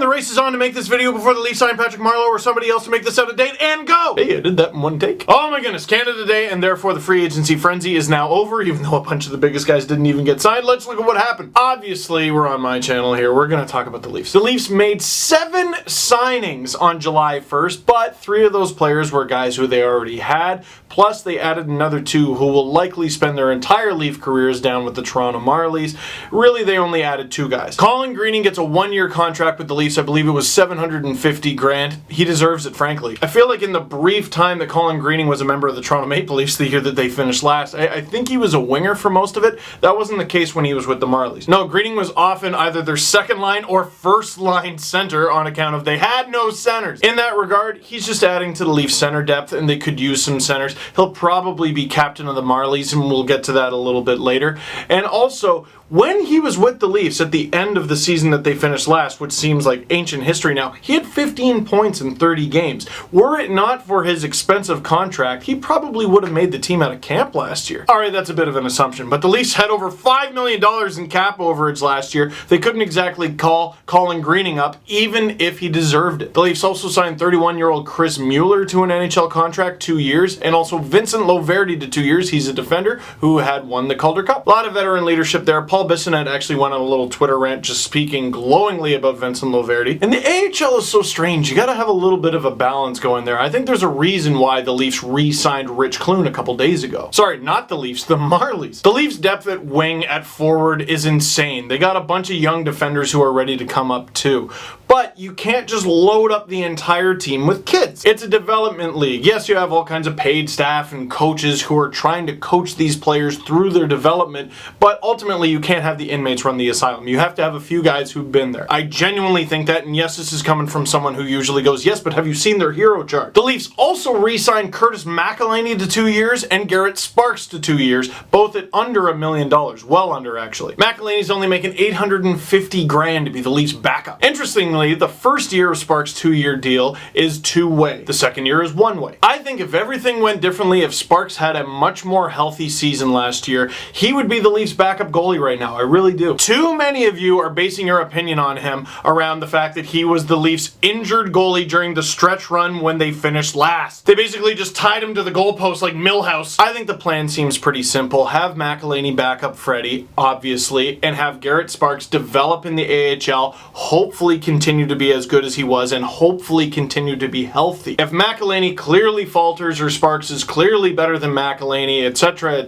the race is on to make this video before the Leafs sign Patrick Marleau or somebody else to make this out of date, and go! Hey, I did that in one take. Oh my goodness, Canada Day, and therefore the free agency frenzy is now over, even though a bunch of the biggest guys didn't even get signed. Let's look at what happened. Obviously, we're on my channel here. We're going to talk about the Leafs. The Leafs made 7 signings on July 1st, but 3 of those players were guys who they already had, plus they added another 2 who will likely spend their entire Leaf careers down with the Toronto Marlies. Really, they only added 2 guys. Colin Greening gets a 1-year contract with the Leafs. I believe it was $750,000. He deserves it, frankly. I feel like in the brief time that Colin Greening was a member of the Toronto Maple Leafs, the year that they finished last, I think he was a winger for most of it. That wasn't the case when he was with the Marlies. No, Greening was often either their second line or first line center on account of they had no centers. In that regard, he's just adding to the Leafs center depth, and they could use some centers. He'll probably be captain of the Marlies, and we'll get to that a little bit later. And also, when he was with the Leafs at the end of the season that they finished last, which seems like ancient history now, he had 15 points in 30 games. Were it not for his expensive contract, he probably would have made the team out of camp last year. Alright, that's a bit of an assumption, but the Leafs had over $5 million in cap overage last year. They couldn't exactly call Colin Greening up, even if he deserved it. The Leafs also signed 31-year-old Chris Mueller to an NHL contract, 2 years, and also Vincent Loverdi to 2 years. He's a defender who had won the Calder Cup. A lot of veteran leadership there. Paul Bissonnette actually went on a little Twitter rant just speaking glowingly about Vincent Loverdi. And the AHL is so strange. You gotta have a little bit of a balance going there. I think there's a reason why the Leafs re-signed Rich Clune a couple days ago. Sorry, not the Leafs, the Marlies. The Leafs' depth at wing, at forward, is insane. They got a bunch of young defenders who are ready to come up too. But you can't just load up the entire team with kids. It's a development league. Yes, you have all kinds of paid staff and coaches who are trying to coach these players through their development, but ultimately you can't have the inmates run the asylum. You have to have a few guys who've been there. I genuinely think that, and yes, this is coming from someone who usually goes, yes, but have you seen their hero chart? The Leafs also re-signed Curtis Mcilhenny to 2 years and Garrett Sparks to 2 years, both at under $1 million. Well under, actually. McIlhenny's only making $850,000 to be the Leafs' backup. Interestingly, the first year of Sparks' 2-year deal is 2-way. The second year is 1-way. I think if everything went differently, if Sparks had a much more healthy season last year, he would be the Leafs' backup goalie right now. I really do. Too many of you are basing your opinion on him around the fact that he was the Leafs' injured goalie during the stretch run when they finished last. They basically just tied him to the goalpost like Millhouse. I think the plan seems pretty simple. Have McIlhenny back up Freddie, obviously, and have Garrett Sparks develop in the AHL, hopefully continue to be as good as he was, and hopefully continue to be healthy. If McIlhenny clearly falters or Sparks is clearly better than McIlhenny, etc.,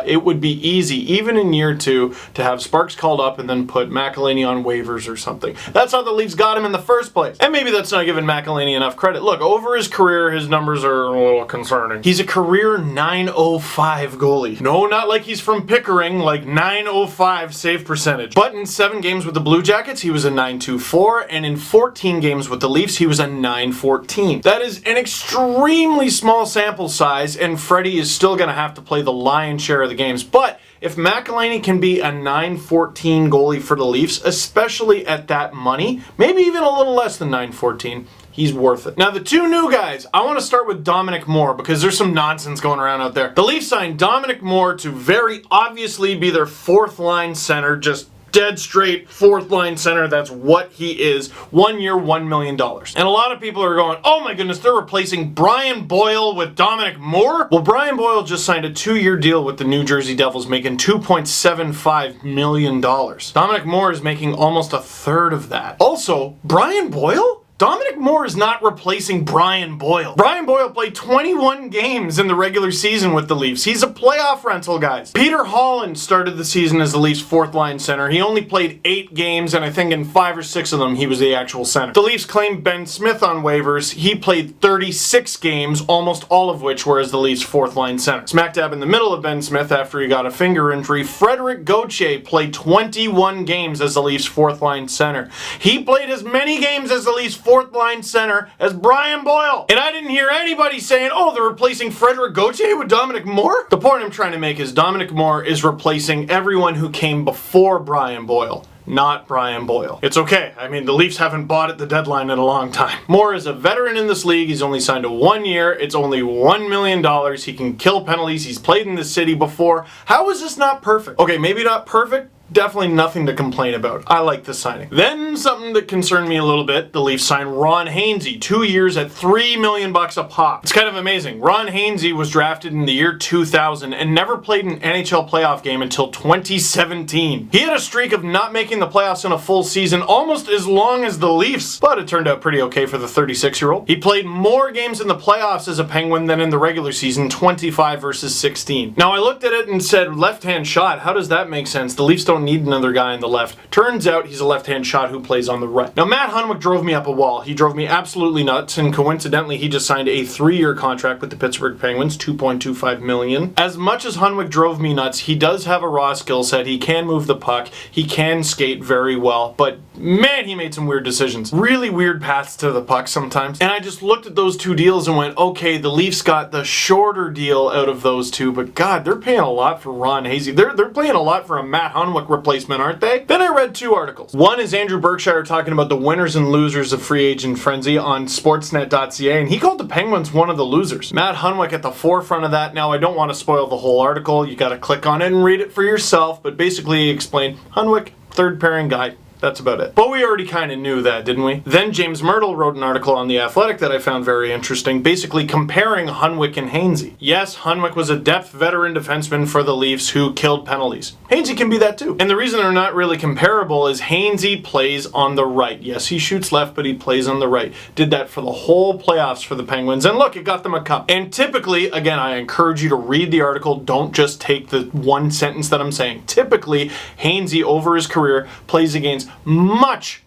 it would be easy, even in year 2, to have Sparks called up and then put McIlhenny on waivers or something. That's how the Leafs got him in the first place. And maybe that's not giving McIlhenny enough credit. Look, over his career, his numbers are a little concerning. He's a career .905 goalie. No, not like he's from Pickering, like .905 save percentage. But in 7 games with the Blue Jackets, he was a .924, and in 14 games with the Leafs, he was a .914. That is an extremely small sample size, and Freddie is still going to have to play the lion's share of the games. But if McIlhenny can be a .914 goalie for the Leafs, especially at that money, maybe even a little less than .914, he's worth it. Now, the 2 new guys, I want to start with Dominic Moore because there's some nonsense going around out there. The Leafs signed Dominic Moore to very obviously be their 4th line center, just dead straight 4th line center. That's what he is. 1 year, $1 million. And a lot of people are going, oh my goodness, they're replacing Brian Boyle with Dominic Moore? Well, Brian Boyle just signed a 2-year deal with the New Jersey Devils, making $2.75 million. Dominic Moore is making almost a third of that. Also, Brian Boyle? Dominic Moore is not replacing Brian Boyle. Brian Boyle played 21 games in the regular season with the Leafs. He's a playoff rental, guys. Peter Holland started the season as the Leafs' 4th line center. He only played 8 games, and I think in 5 or 6 of them, he was the actual center. The Leafs claimed Ben Smith on waivers. He played 36 games, almost all of which were as the Leafs' 4th line center. Smack dab in the middle of Ben Smith after he got a finger injury, Frederic Gauthier played 21 games as the Leafs' 4th line center. He played as many games as the Leafs' 4th line center as Brian Boyle. And I didn't hear anybody saying, oh, they're replacing Frederic Gauthier with Dominic Moore? The point I'm trying to make is Dominic Moore is replacing everyone who came before Brian Boyle, not Brian Boyle. It's okay. I mean, the Leafs haven't bought at the deadline in a long time. Moore is a veteran in this league. He's only signed a 1 year. It's only $1 million. He can kill penalties. He's played in this city before. How is this not perfect? Okay, maybe not perfect, definitely nothing to complain about. I like the signing. Then something that concerned me a little bit, the Leafs signed Ron Haensi, 2 years at $3 million a pop. It's kind of amazing. Ron Haensi was drafted in the year 2000 and never played an NHL playoff game until 2017. He had a streak of not making the playoffs in a full season almost as long as the Leafs, but it turned out pretty okay for the 36-year-old. He played more games in the playoffs as a Penguin than in the regular season, 25 versus 16. Now I looked at it and said, left-hand shot, how does that make sense? The Leafs don't need another guy on the left. Turns out he's a left-hand shot who plays on the right. Now Matt Hunwick drove me up a wall. He drove me absolutely nuts, and coincidentally he just signed a 3-year contract with the Pittsburgh Penguins, $2.25 million. As much as Hunwick drove me nuts, he does have a raw skill set. He can move the puck. He can skate very well, but man, he made some weird decisions. Really weird paths to the puck sometimes. And I just looked at those two deals and went, okay, the Leafs got the shorter deal out of those two, but God, they're paying a lot for Ron Haensi. They're paying a lot for a Matt Hunwick replacement, aren't they? Then I read two articles. One is Andrew Berkshire talking about the winners and losers of free agent frenzy on sportsnet.ca, and he called the Penguins one of the losers. Matt Hunwick at the forefront of that. Now, I don't want to spoil the whole article. You got to click on it and read it for yourself, but basically he explained Hunwick, third pairing guy. That's about it. But we already kind of knew that, didn't we? Then James Myrtle wrote an article on The Athletic that I found very interesting, basically comparing Hunwick and Haensi. Yes, Hunwick was a depth veteran defenseman for the Leafs who killed penalties. Haensi can be that too. And the reason they're not really comparable is Haensi plays on the right. Yes, he shoots left, but he plays on the right. Did that for the whole playoffs for the Penguins, and look, it got them a cup. And typically, again, I encourage you to read the article, don't just take the one sentence that I'm saying. Typically, Haensi over his career plays against much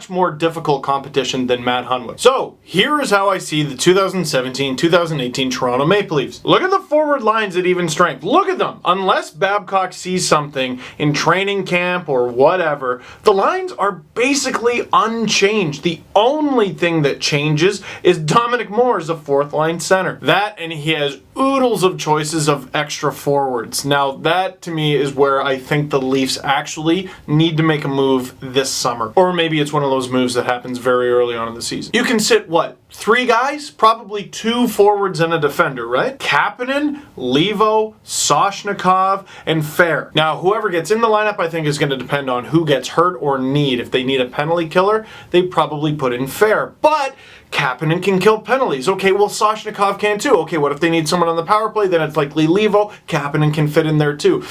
more difficult competition than Matt Hunwick. So, here is how I see the 2017-2018 Toronto Maple Leafs. Look at the forward lines at even strength. Look at them. Unless Babcock sees something in training camp or whatever, the lines are basically unchanged. The only thing that changes is Dominic Moore as a fourth line center. That, and he has oodles of choices of extra forwards. Now, that to me is where I think the Leafs actually need to make a move this summer. Or maybe it's one of those moves that happens very early on in the season. You can sit, what, 3 guys? Probably 2 forwards and a defender, right? Kapanen, Levo, Soshnikov, and Fair. Now, whoever gets in the lineup, I think, is going to depend on who gets hurt or need. If they need a penalty killer, they probably put in Fair. But Kapanen can kill penalties. Okay, well, Soshnikov can too. Okay, what if they need someone on the power play? Then it's likely Levo. Kapanen can fit in there too.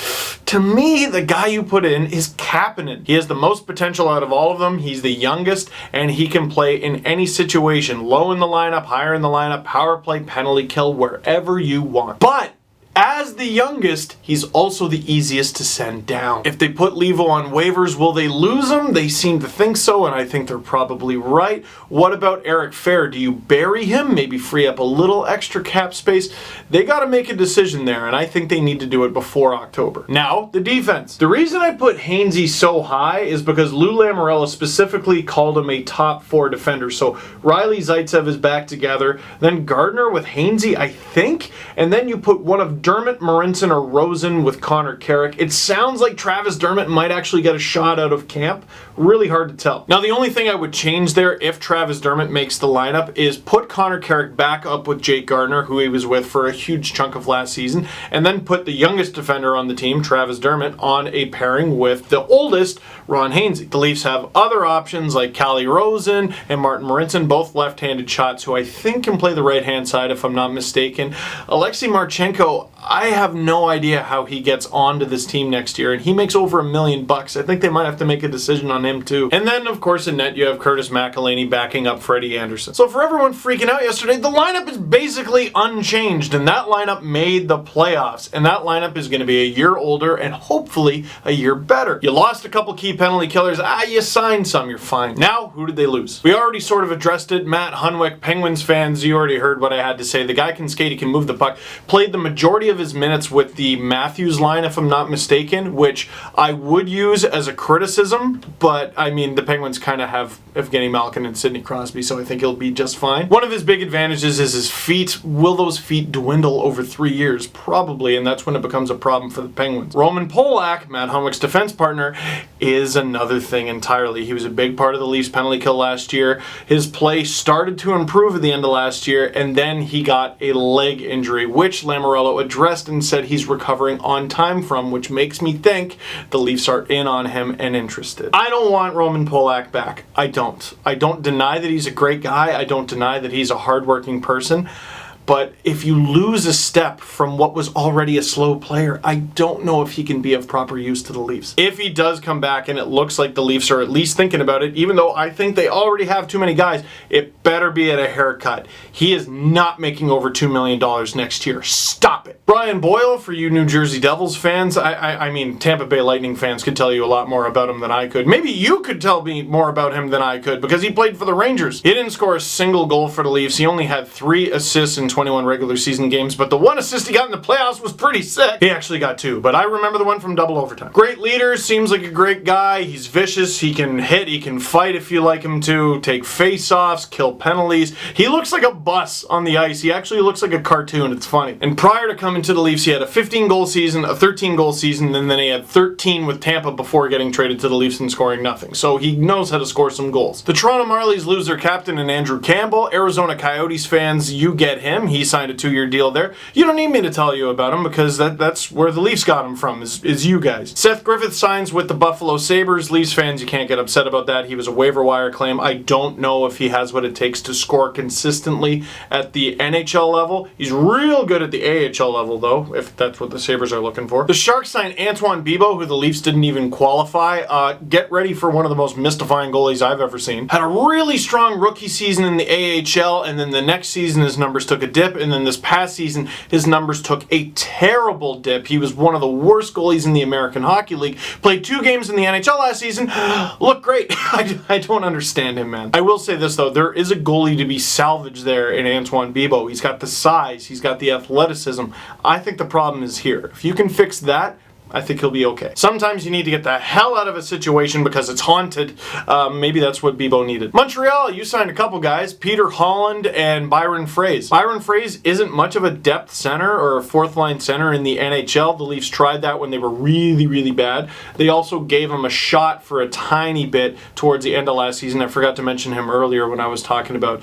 To me, the guy you put in is Kapanen. He has the most potential out of all of them. He's the youngest, and he can play in any situation. Low in the lineup, higher in the lineup, power play, penalty kill, wherever you want. But as the youngest, he's also the easiest to send down. If they put Levo on waivers, will they lose him? They seem to think so, and I think they're probably right. What about Eric Fair? Do you bury him? Maybe free up a little extra cap space? They got to make a decision there, and I think they need to do it before October. Now, the defense. The reason I put Haensi so high is because Lou Lamoriello specifically called him a top 4 defender. So Riley Zaitsev is back together, then Gardner with Haensi, I think, and then you put one of Dermott, Marinson, or Rosen with Connor Carrick. It sounds like Travis Dermott might actually get a shot out of camp. Really hard to tell. Now, the only thing I would change there if Travis Dermott makes the lineup is put Connor Carrick back up with Jake Gardner, who he was with for a huge chunk of last season, and then put the youngest defender on the team, Travis Dermott, on a pairing with the oldest, Ron Haensi. The Leafs have other options like Calle Rosen and Martin Marinson, both left-handed shots, who I think can play the right-hand side if I'm not mistaken. Alexei Marchenko, I have no idea how he gets onto this team next year, and he makes over $1 million. I think they might have to make a decision on him too. And then, of course, in net, you have Curtis Mcilhenny backing up Freddie Anderson. So for everyone freaking out yesterday, the lineup is basically unchanged, and that lineup made the playoffs, and that lineup is going to be a year older and hopefully a year better. You lost a couple key penalty killers. You signed some. You're fine. Now, who did they lose? We already sort of addressed it. Matt Hunwick, Penguins fans, you already heard what I had to say. The guy can skate. He can move the puck. Played the majority of his minutes with the Matthews line, if I'm not mistaken, which I would use as a criticism, but I mean, the Penguins kind of have Evgeny Malkin and Sidney Crosby, so I think he'll be just fine. One of his big advantages is his feet. Will those feet dwindle over 3 years? Probably, and that's when it becomes a problem for the Penguins. Roman Polak, Matt Hunwick's defense partner, is another thing entirely. He was a big part of the Leafs penalty kill last year. His play started to improve at the end of last year, and then he got a leg injury, which Lamoriello addressed test and said he's recovering on time from, which makes me think the Leafs are in on him and interested. I don't want Roman Polak back. I don't. I don't deny that he's a great guy. I don't deny that he's a hardworking person. But if you lose a step from what was already a slow player, I don't know if he can be of proper use to the Leafs. If he does come back and it looks like the Leafs are at least thinking about it, even though I think they already have too many guys, it better be at a haircut. He is not making over $2 million next year. Stop it. Brian Boyle, for you New Jersey Devils fans, I mean, Tampa Bay Lightning fans could tell you a lot more about him than I could. Maybe you could tell me more about him than I could, because he played for the Rangers. He didn't score a single goal for the Leafs. He only had 3 assists in 21 regular season games, but the 1 assist he got in the playoffs was pretty sick. He actually got 2, but I remember the one from double overtime. Great leader, seems like a great guy. He's vicious, he can hit, he can fight if you like him to, take face-offs, kill penalties. He looks like a bus on the ice. He actually looks like a cartoon. It's funny. And prior to coming to the Leafs, he had a 15-goal season, a 13-goal season, and then he had 13 with Tampa before getting traded to the Leafs and scoring nothing. So he knows how to score some goals. The Toronto Marlies lose their captain in Andrew Campbell. Arizona Coyotes fans, you get him. He signed a 2-year deal there. You don't need me to tell you about him, because that's where the Leafs got him from, is you guys. Seth Griffith signs with the Buffalo Sabres. Leafs fans, you can't get upset about that. He was a waiver wire claim. I don't know if he has what it takes to score consistently at the NHL level. He's real good at the AHL level, though, if that's what the Sabres are looking for. The Sharks signed Antoine Bibeau, who the Leafs didn't even qualify. Get ready for one of the most mystifying goalies I've ever seen. Had a really strong rookie season in the AHL, and then the next season his numbers took a dip, and then this past season his numbers took a terrible dip. He was one of the worst goalies in the American Hockey League. Played 2 games in the NHL last season. Looked great. I don't understand him, man. I will say this, though. There is a goalie to be salvaged there in Antoine Bibeau. He's got the size. He's got the athleticism. I think the problem is here. If you can fix that, I think he'll be okay. Sometimes you need to get the hell out of a situation because it's haunted. Maybe that's what Bibeau needed. Montreal, you signed a couple guys, Peter Holland and Byron Froese. Byron Froese isn't much of a depth center or a fourth-line center in the NHL. The Leafs tried that when they were really, really bad. They also gave him a shot for a tiny bit towards the end of last season. I forgot to mention him earlier when I was talking about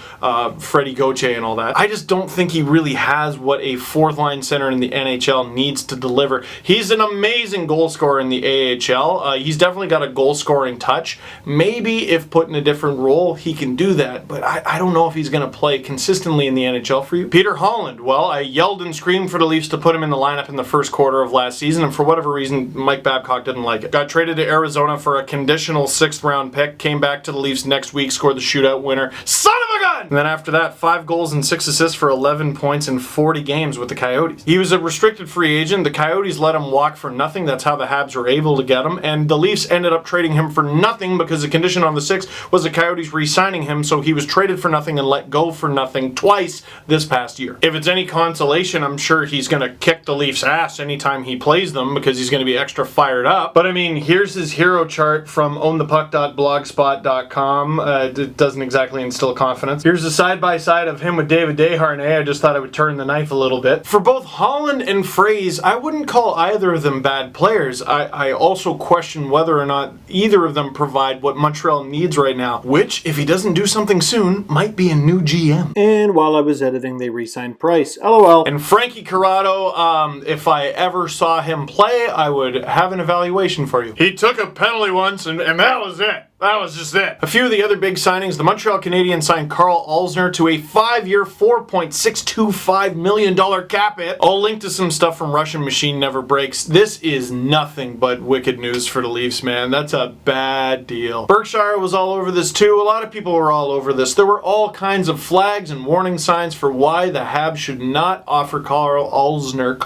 Freddie Gauthier and all that. I just don't think he really has what a fourth-line center in the NHL needs to deliver. He's an amazing goal scorer in the AHL. He's definitely got a goal-scoring touch. Maybe if put in a different role, he can do that, but I don't know if he's going to play consistently in the NHL for you. Peter Holland, well, I yelled and screamed for the Leafs to put him in the lineup in the first quarter of last season, and for whatever reason, Mike Babcock didn't like it. Got traded to Arizona for a conditional 6th-round pick, came back to the Leafs next week, scored the shootout winner. Son of a gun! And then after that, 5 goals and 6 assists for 11 points in 40 games with the Coyotes. He was a restricted free agent. The Coyotes let him walk for nothing. That's how the Habs were able to get him, and the Leafs ended up trading him for nothing because the condition on the 6th was the Coyotes re-signing him, so he was traded for nothing and let go for nothing twice this past year. If it's any consolation, I'm sure he's going to kick the Leafs' ass anytime he plays them because he's going to be extra fired up. But I mean, here's his hero chart from ownthepuck.blogspot.com. It doesn't exactly instill confidence. Here's a side-by-side of him with David Desharnais. I just thought I would turn the knife a little bit. For both Holland and Froese, I wouldn't call either of them bad players. I also question whether or not either of them provide what Montreal needs right now, which, if he doesn't do something soon, might be a new GM. And while I was editing, they re-signed Price. LOL. And Frankie Corrado, if I ever saw him play, I would have an evaluation for you. He took a penalty once, and that was it. That was just it. A few of the other big signings, the Montreal Canadiens signed Carl Alzner to a 5-year, $4.625 million cap hit. I'll link to some stuff from Russian Machine Never Breaks. This is nothing but wicked news for the Leafs, man. That's a bad deal. Berkshire was all over this too. A lot of people were all over this. There were all kinds of flags and warning signs for why the Habs should not offer Carl Alzner,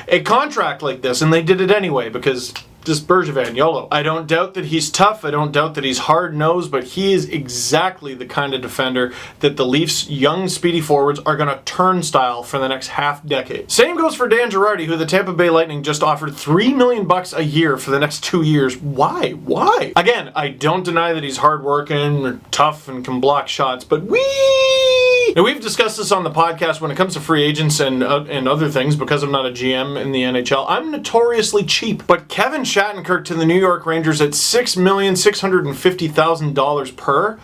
a contract like this, and they did it anyway because just Bergevin, YOLO. I don't doubt that he's tough. I don't doubt that he's hard-nosed, but he is exactly the kind of defender that the Leafs' young, speedy forwards are going to turnstile for the next half-decade. Same goes for Dan Girardi, who the Tampa Bay Lightning just offered $3 million a year for the next 2 years. Why? Why? Again, I don't deny that he's hard-working or tough and can block shots, but Now, we've discussed this on the podcast when it comes to free agents and other things. Because I'm not a GM in the NHL, I'm notoriously cheap. But Kevin Shattenkirk to the New York Rangers at $6,650,000 per,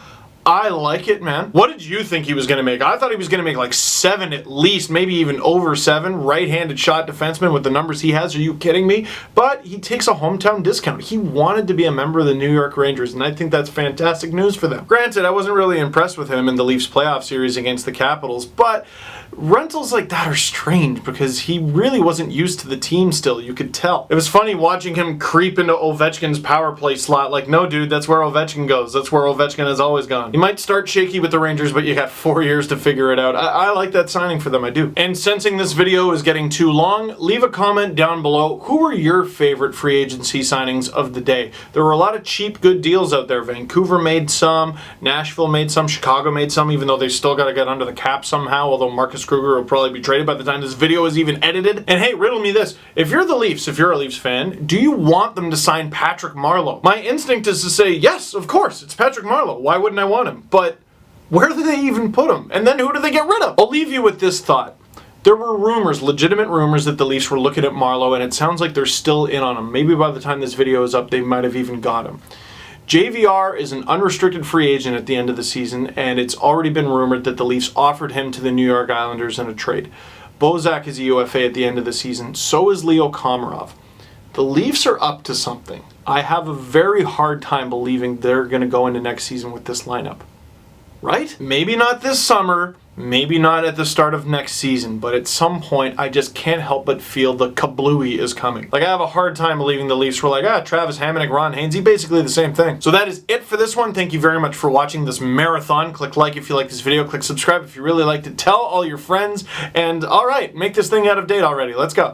I like it, man. What did you think he was going to make? I thought he was going to make like 7 at least, maybe even over 7. Right-handed shot defenseman with the numbers he has. Are you kidding me? But he takes a hometown discount. He wanted to be a member of the New York Rangers, and I think that's fantastic news for them. Granted, I wasn't really impressed with him in the Leafs playoff series against the Capitals, but rentals like that are strange because he really wasn't used to the team still, you could tell. It was funny watching him creep into Ovechkin's power play slot like, no dude, that's where Ovechkin goes. That's where Ovechkin has always gone. You might start shaky with the Rangers, but you got 4 years to figure it out. I like that signing for them, I do. And sensing this video is getting too long, leave a comment down below. Who were your favorite free agency signings of the day? There were a lot of cheap, good deals out there. Vancouver made some, Nashville made some, Chicago made some, even though they still got to get under the cap somehow, although Marcus Kruger will probably be traded by the time this video is even edited. And hey, riddle me this. If you're the Leafs, if you're a Leafs fan, do you want them to sign Patrick Marleau? My instinct is to say, yes, of course, it's Patrick Marleau. Why wouldn't I want him? But where do they even put him? And then who do they get rid of? I'll leave you with this thought. There were rumors, legitimate rumors, that the Leafs were looking at Marleau, and it sounds like they're still in on him. Maybe by the time this video is up, they might have even got him. JVR is an unrestricted free agent at the end of the season, and it's already been rumored that the Leafs offered him to the New York Islanders in a trade. Bozak is a UFA at the end of the season. So is Leo Komarov. The Leafs are up to something. I have a very hard time believing they're going to go into next season with this lineup. Right? Maybe not this summer, maybe not at the start of next season, but at some point I just can't help but feel the kablooey is coming. Like, I have a hard time believing the Leafs were like, Travis Hamonic, Ron Haensi, basically the same thing. So that is it for this one. Thank you very much for watching this marathon. Click like if you like this video, click subscribe if you really liked it, tell all your friends, and alright, make this thing out of date already. Let's go.